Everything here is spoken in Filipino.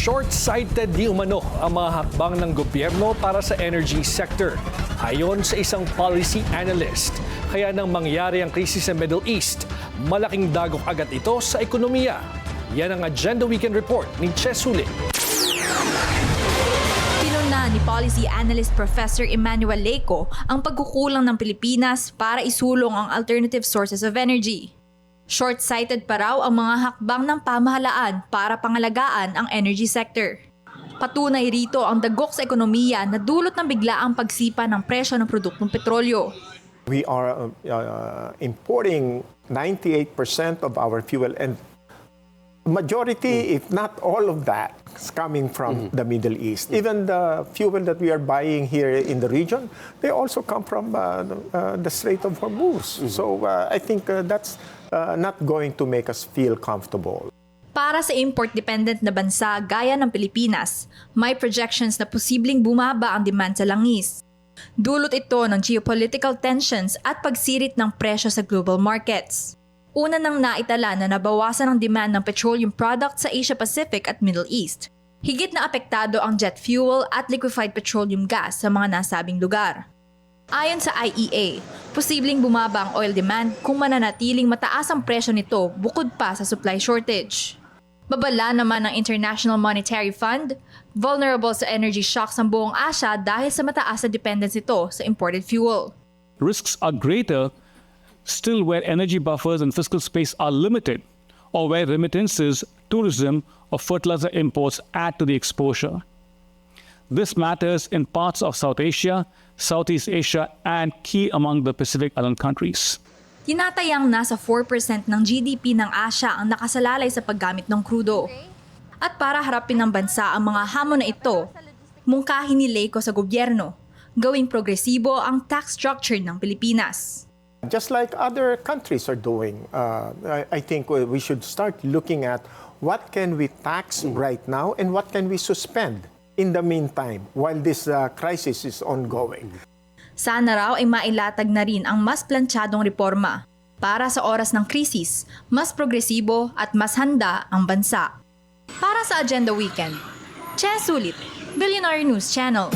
Short-sighted di umano ang mga hakbang ng gobyerno para sa energy sector. Ayon sa isang policy analyst, kaya nang mangyari ang krisis sa Middle East, malaking dagok agad ito sa ekonomiya. Yan ang Agenda Weekend Report ni Ches Sulit. Pinuna ni Policy Analyst Professor Emmanuel Leco ang pagkukulang ng Pilipinas para isulong ang alternative sources of energy. Short-sighted pa raw ang mga hakbang ng pamahalaan para pangalagaan ang energy sector. Patunay rito ang dagok sa ekonomiya na dulot ng biglaang pagsipa ng presyo ng produktong petrolyo. We are importing 98% of our fuel, and majority, if not all of that, is coming from the Middle East. Even the fuel that we are buying here in the region, they also come from the Strait of Hormuz. So I think that's not going to make us feel comfortable. Para sa import-dependent na bansa gaya ng Pilipinas, may projections na posibleng bumaba ang demand sa langis. Dulot ito ng geopolitical tensions at pagsirit ng presyo sa global markets. Una nang naitala na nabawasan ang demand ng petroleum products sa Asia-Pacific at Middle East. Higit na apektado ang jet fuel at liquefied petroleum gas sa mga nasabing lugar. Ayon sa IEA, posibleng bumaba ang oil demand kung mananatiling mataas ang presyo nito bukod pa sa supply shortage. Babala naman ng International Monetary Fund, vulnerable sa energy shocks ang buong Asia dahil sa mataas na dependence nito sa imported fuel. Risks are greater still where energy buffers and fiscal space are limited, or where remittances, tourism, or fertilizer imports add to the exposure. This matters in parts of South Asia, Southeast Asia, and key among the Pacific Island countries. Tinatayang nasa 4% ng GDP ng Asia ang nakasalalay sa paggamit ng krudo. At para harapin ng bansa ang mga hamon na ito, mungkahi ni Leco sa gobyerno, gawing progresibo ang tax structure ng Pilipinas. Just like other countries are doing, I think we should start looking at what can we tax right now and what can we suspend in the meantime while this crisis is ongoing. Sana raw ay mailatag na rin ang mas plantsadong reforma para sa oras ng krisis, mas progresibo at mas handa ang bansa. Para sa Agenda Weekend, Ches Sulit, Billionaire News Channel.